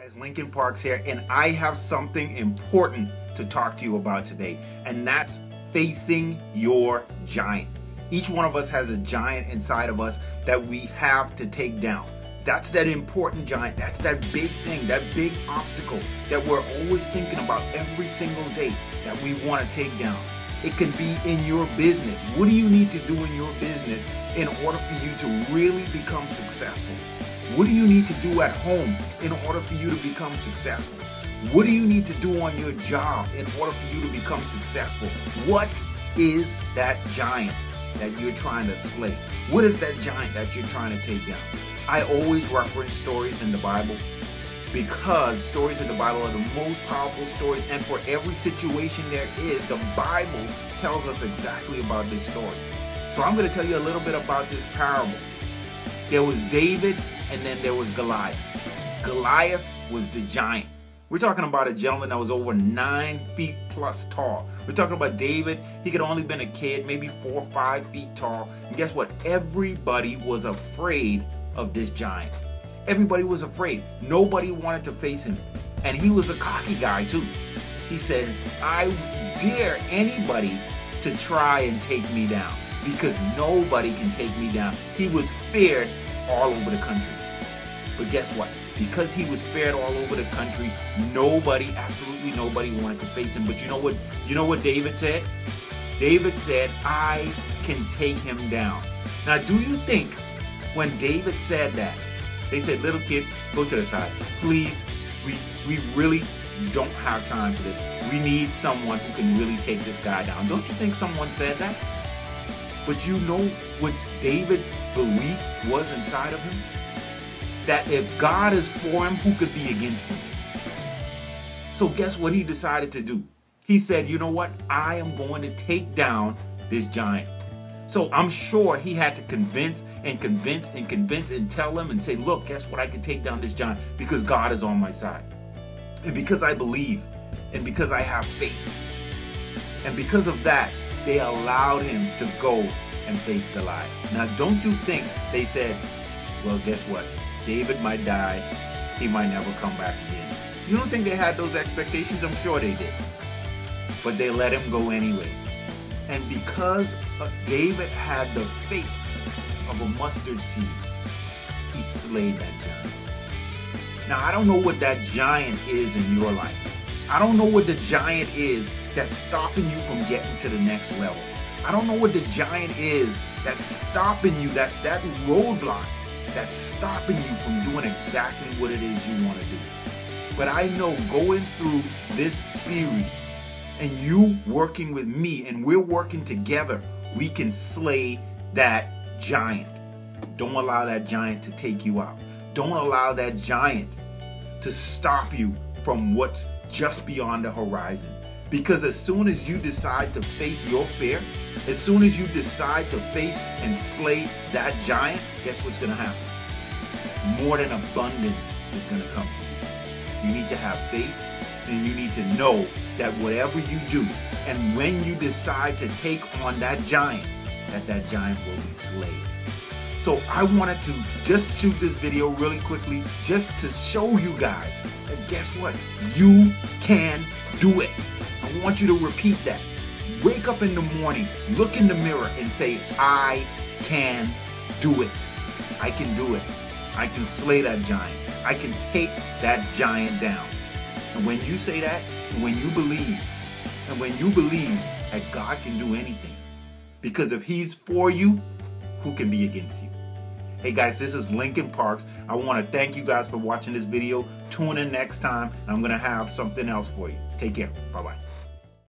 Guys, Lincoln Parks here, and I have something important to talk to you about today, and that's facing your giant. Each one of us has a giant inside of us that we have to take down. That's that important giant. That's that big thing, that big obstacle that we're always thinking about every single day that we want to take down. It can be in your business. What do you need to do in your business in order for you to really become successful? What do you need to do at home in order for you to become successful? What do you need to do on your job in order for you to become successful? What is that giant that you're trying to slay? What is that giant that you're trying to take down? I always reference stories in the Bible because stories in the Bible are the most powerful stories, and for every situation there is, the Bible tells us exactly about this story. So I'm going to tell you a little bit about this parable. There was David, and then there was Goliath. Goliath was the giant. We're talking about a gentleman that was over 9 feet plus tall. We're talking about David. He could only been a kid, maybe 4 or 5 feet tall. And guess what? Everybody was afraid of this giant. Everybody was afraid. Nobody wanted to face him. And he was a cocky guy too. He said, I dare anybody to try and take me down because nobody can take me down. He was feared all over the country. But guess what? Because he was feared all over the country, absolutely nobody wanted to face him. But you know what David said? David said, I can take him down. Now, do you think when David said that, they said, little kid, go to the side. Please, we really don't have time for this. We need someone who can really take this guy down. Don't you think someone said that? But you know what David's belief was inside of him? That if God is for him, who could be against him? So guess what he decided to do? He said, you know what? I am going to take down this giant. So I'm sure he had to convince and tell him and say, look, guess what? I can take down this giant because God is on my side. And because I believe and because I have faith. And because of that, they allowed him to go and face Goliath. Now, don't you think they said, well, guess what? David might die. He might never come back again. You don't think they had those expectations? I'm sure they did. But they let him go anyway. And because David had the faith of a mustard seed, he slayed that giant. Now, I don't know what that giant is in your life. I don't know what the giant is that's stopping you from getting to the next level. I don't know what the giant is that's stopping you, that's that roadblock that's stopping you from doing exactly what it is you want to do. But I know going through this series and you working with me and we're working together, we can slay that giant. Don't allow that giant to take you out. Don't allow that giant to stop you from what's just beyond the horizon. Because as soon as you decide to face your fear, as soon as you decide to face and slay that giant, guess what's going to happen? More than abundance is going to come to you. You need to have faith, and you need to know that whatever you do, and when you decide to take on that giant will be slayed. So I wanted to just shoot this video really quickly just to show you guys that guess what? You can do it. I want you to repeat that. Wake up in the morning, look in the mirror and say, I can do it. I can do it. I can slay that giant. I can take that giant down. And when you say that, and when you believe that God can do anything, because if he's for you, who can be against you? Hey guys, this is Lincoln Parks. I want to thank you guys for watching this video. Tune in next time. I'm going to have something else for you. Take care. Bye-bye.